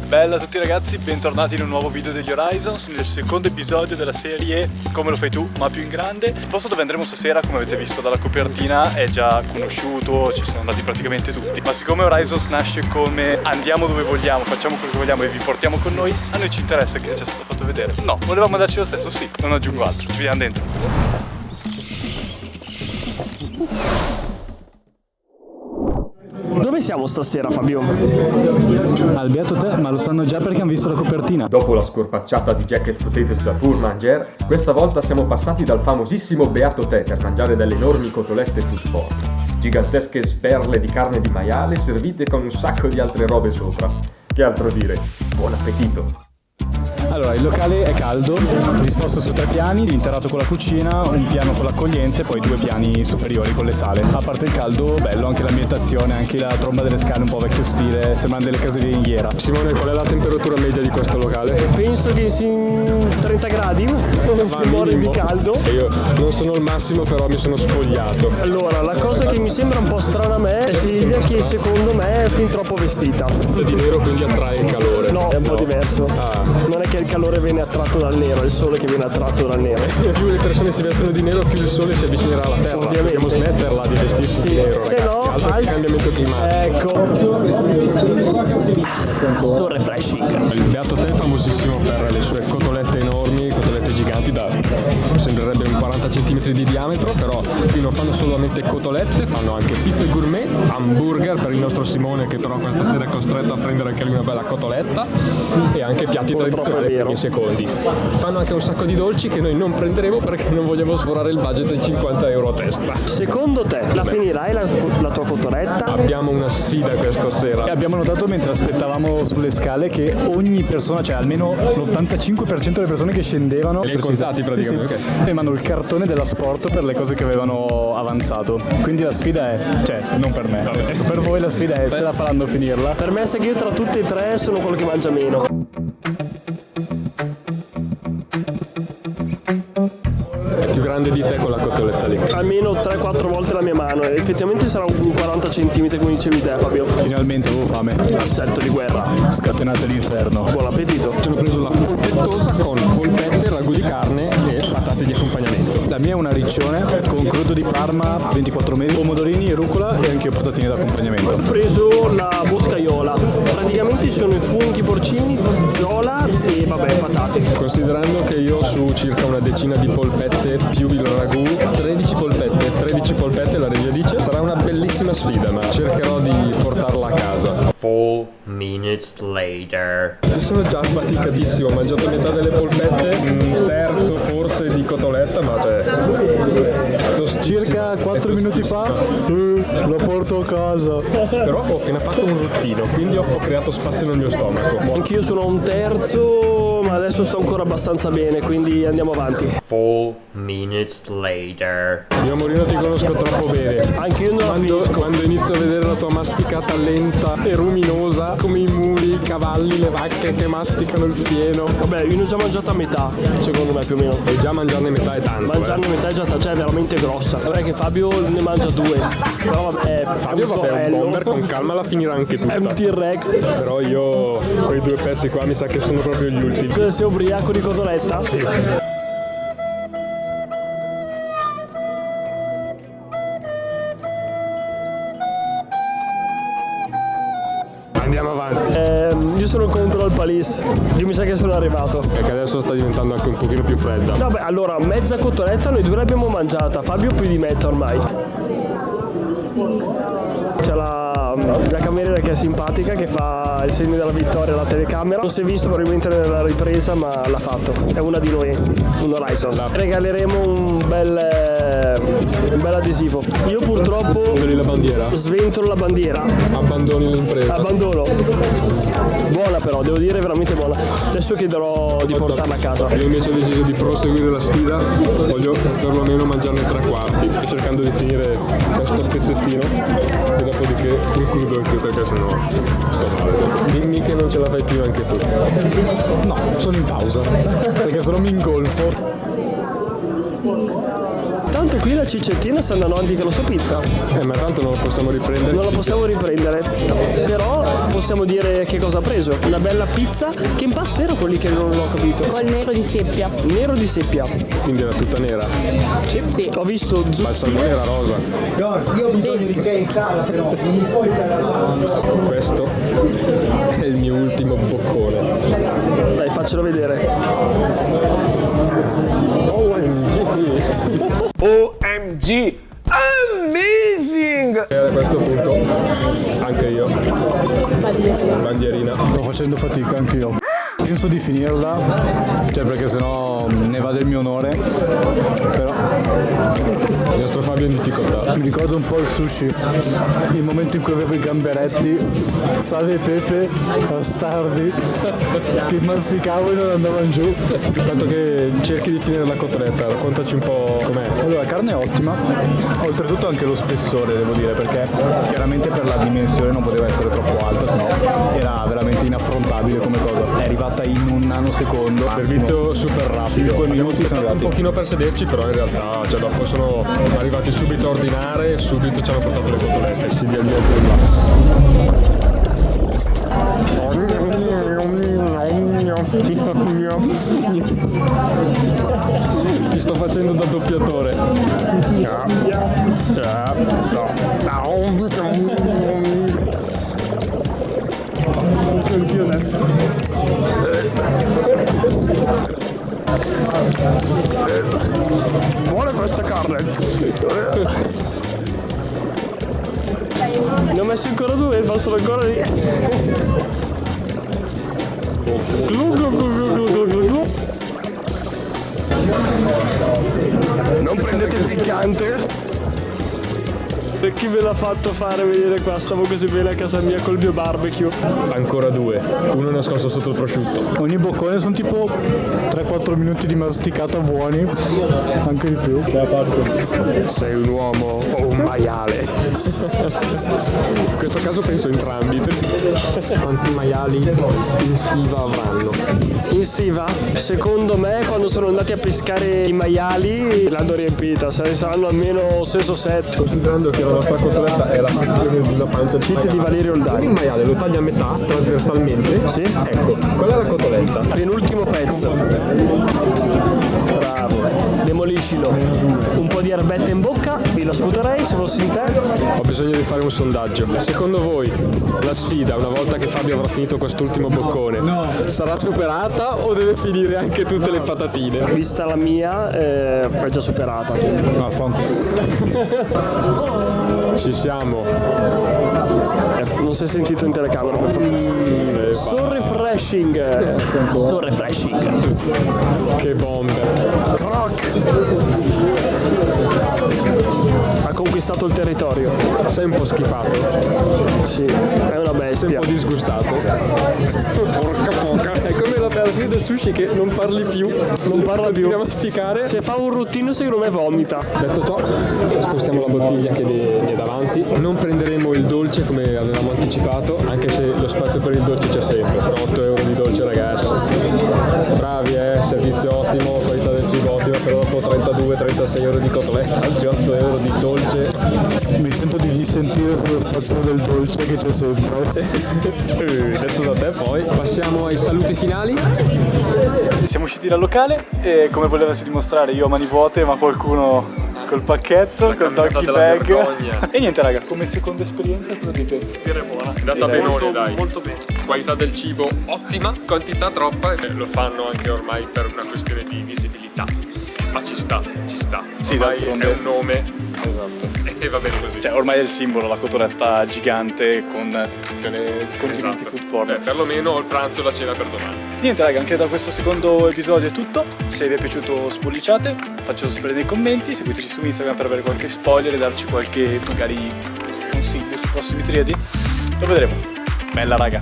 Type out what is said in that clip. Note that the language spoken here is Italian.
Bella a tutti ragazzi, bentornati in un nuovo video degli Horizons, nel secondo episodio della serie Come lo fai tu, ma più in grande. Il posto dove andremo stasera, come avete visto dalla copertina, è già conosciuto, ci sono andati praticamente tutti. Ma siccome Horizons nasce come andiamo dove vogliamo, facciamo quello che vogliamo e vi portiamo con noi, a noi ci interessa che ci sia stato fatto vedere. No, volevamo andarci lo stesso, sì, non aggiungo altro, ci vediamo dentro. Dove siamo stasera, Fabio? Al beato te, ma lo sanno già perché hanno visto la copertina. Dopo la scorpacciata di Jacket Potatoes da Pour Manger, questa volta siamo passati dal famosissimo beato te per mangiare delle enormi cotolette food porn. Gigantesche sperle di carne di maiale servite con un sacco di altre robe sopra. Che altro dire? Buon appetito! Allora, il locale è caldo, disposto su 3 piani, interrato con la cucina, un piano con l'accoglienza e poi 2 piani superiori con le sale. A parte il caldo, bello anche l'ambientazione, anche la tromba delle scale un po' vecchio stile, sembrano delle case di ringhiera. Simone, qual è la temperatura media di questo locale? Penso che sia 30 gradi, non si muore di caldo. Io non sono il massimo, però mi sono spogliato. Allora, la cosa che mi sembra un po' strana a me è Silvia, che secondo me è fin troppo vestita. Di nero, quindi attrae il calore. No, è un po' diverso. Non è che il calore viene attratto dal nero, è il sole che viene attratto dal nero. Più le persone si vestono di nero, più il sole si avvicinerà alla terra. Ovviamente. Dobbiamo smetterla di vestirsi di nero, Se ragazzi. no, Altro che cambiamento climatico. Ecco. So refreshing. Il beato te è famosissimo per le sue cotolette enormi, cotolette giganti da sembrerebbe un 40 cm di diametro, però qui non fanno solamente cotolette, fanno anche pizze gourmet, hamburger per il nostro Simone che però questa sera è costretto a prendere anche lui una bella cotoletta e anche piatti tradizionali per i secondi. Fanno anche un sacco di dolci che noi non prenderemo perché non vogliamo sforare il budget di 50 euro a testa. Secondo te la finirai la tua cotoletta? Abbiamo una sfida questa sera. E abbiamo notato mentre aspettavamo sulle scale che ogni persona, cioè almeno l'85% delle persone che scendevano, Li hai contati praticamente? sì. Avevano il cartone della Sport per le cose che avevano avanzato. Quindi la sfida è, cioè non per me, per voi la sfida è ce la faranno a finirla. Per me sa che io tra tutte e tre sono quello che mangia meno. Più grande di te con la cotoletta lì. Almeno 3-4 volte la mia mano. Effettivamente sarà un 40 cm come dicevi te, Fabio. Finalmente avevo fame. Assetto di guerra. Scatenate l'inferno. Buon appetito. Ci hanno preso la polpettosa con polpette, ragù di carne e patate di accompagnamento. La mia è una riccione con crudo di Parma 24 mesi, pomodorini, rucola e anche patatine d'accompagnamento. Ho preso la boscaiola. Praticamente ci sono i funghi porcini, zola e vabbè patate. Considerando che io su circa una decina di polpette più il ragù, 13 polpette la regia dice, sarà una bellissima sfida, ma cercherò di portarla a casa. 4 minutes later. Io sono già affaticatissimo, ho mangiato metà delle polpette, un terzo forse di cotoletta, ma cioè... Circa 4 minuti fa lo porto a casa. Però ho appena fatto un ruttino, quindi ho creato spazio nel mio stomaco. Anch'io sono a un terzo, ma adesso sto ancora abbastanza bene, quindi andiamo avanti. 4 minutes later. Io Morino ti conosco troppo bene. Anche io non la finisco. Quando inizio a vedere la tua masticata lenta e ruminosa, come i muli, i cavalli, le vacche che masticano il fieno. Vabbè, io ne ho già mangiata a metà, secondo me più o meno. E già mangiarne metà è tanto. Mangiarne metà è già cioè, è veramente grossa. Vabbè che Fabio ne mangia 2. Però vabbè, Fabio vabbè, è un bomber, con calma la finirà anche tutta. È un T-Rex. Però io, quei 2 pezzi qua mi sa che sono proprio gli ultimi. Sei ubriaco di cotoletta? Sì. Andiamo avanti. Io sono contro il Palace. Io mi sa che sono arrivato. Perché adesso sta diventando anche un pochino più fredda. Vabbè, allora, mezza cotoletta noi 2 l'abbiamo mangiata. Fabio più di mezza ormai. C'è la cameriera che è simpatica, che fa il segno della vittoria alla telecamera. Non si è visto probabilmente nella ripresa, ma l'ha fatto. È una di noi, un Horizons. Regaleremo un bel adesivo. Io purtroppo La bandiera. sventolo la bandiera. Abbandoni l'impresa. Abbandono. Buona però, devo dire veramente buona. Adesso chiederò di portarla a casa. Io invece ho deciso di proseguire la sfida. Voglio perlomeno mangiarne 3/4 e cercando di finire questo pezzettino e dopodiché concludo anche perché sennò sto male. Dimmi che non ce la fai più anche tu. No, sono in pausa perché se no mi ingolfo. Tanto intanto qui la cicettina sta andando avanti che lo so pizza. Ma tanto non lo possiamo riprendere. Non la possiamo riprendere, però possiamo dire che cosa ha preso. Una bella pizza. Che impasto era quelli che non ho capito? Col nero di seppia. Nero di seppia. Quindi era tutta nera. Sì. Ho visto Ma il salmone era rosa. Io ho bisogno di te in sala, però non puoi stare. Questo è il mio ultimo boccone. Dai, faccelo vedere. OMG! Amazing! E a questo punto anche io. Bandierina. Sto facendo fatica anch'io. Penso di finirla, cioè perché sennò ne va del mio onore. Però Il nostro Fabio è in difficoltà. mi ricordo un po' il sushi, il momento in cui avevo i gamberetti, sale e pepe, bastardi, che masticavo e non andavano giù. Tanto che cerchi di finire la cotoletta, raccontaci un po' com'è. Allora, la carne è ottima, oltretutto anche lo spessore devo dire, perché chiaramente per la dimensione non poteva essere troppo alta, sennò era veramente inaffrontabile come cosa. È arrivata in un nanosecondo. Servizio super rapido. 5 minuti sono un arrivati. pochino per sederci, però in realtà dopo sono arrivati subito a ordinare e subito ci hanno portato le cotolette. Si dia il via del gas. Ti sto facendo da doppiatore. Buona questa carne. Ne ho messi ancora due, passano ancora lì. Non prendete il piccante. Per chi me l'ha fatto fare venire qua? Stavo così bene a casa mia col mio barbecue. Ancora due. Uno nascosto sotto il prosciutto. Ogni boccone sono tipo 3-4 minuti di masticata buoni, anche di più. Sei un uomo o un maiale? In questo caso penso entrambi. Quanti maiali in stiva avranno? In stiva, secondo me, quando sono andati a pescare i maiali l'hanno riempita, saranno almeno 6 o 7. Considerando che la nostra cotoletta è la sezione di una pancia di Di Valerio Oldani. il maiale lo taglia a metà trasversalmente. Sì. Ecco, qual è la cotoletta? Penultimo pezzo. Bravo. Demoliscilo. Un po' di erbetta in bocca, vi lo sputerei se fossi in te. Ho bisogno di fare un sondaggio. Secondo voi la sfida, una volta che Fabio avrà finito quest'ultimo boccone, sarà superata o deve finire anche tutte le patatine? Vista la mia, è già superata. Ci siamo. Non si è sentito in telecamera, per favore. So refreshing. So refreshing. Che bomber. Croc. Ha conquistato il territorio. Sei un po' schifato, Sì, è una sei bestia. un po' disgustato. Porca poca. È come la fine del sushi che non parli più. Non parla più. Continui a masticare. Se fa un ruttino secondo me vomita. Detto ciò, spostiamo la bottiglia che è davanti. Non prenderemo il dolce come avevamo anticipato, anche se lo spazio per il dolce c'è sempre. Però 8 euro di dolce, ragazzi. Bravi, servizio ottimo, qualità del cibo ottima, però dopo 32-36 euro di cotoletta, altri 8 euro di dolce. Mi sento di dissentire sullo spazio del dolce che c'è sempre. Detto da te poi. Passiamo ai saluti finali. Siamo usciti dal locale e come volevasi dimostrare io a mani vuote, ma qualcuno col pacchetto, col doggy bag. E niente raga, come seconda esperienza cosa dite? È andata benone, dai. Molto bene. Qualità del cibo ottima, quantità troppa, e lo fanno anche ormai per una questione di visibilità. Ma ci sta. Sì, Ormai d'altronde. è un nome. Esatto. E va bene così. Cioè ormai è il simbolo, la cotoletta gigante con tutte le condimenti Esatto. food porn. Perlomeno il pranzo e la cena per domani. Niente raga, anche da questo secondo episodio è tutto. Se vi è piaciuto spolliciate, faccelo sapere nei commenti, seguiteci su Instagram per avere qualche spoiler e darci qualche magari consiglio sui prossimi triadi. Lo vedremo. Bella raga.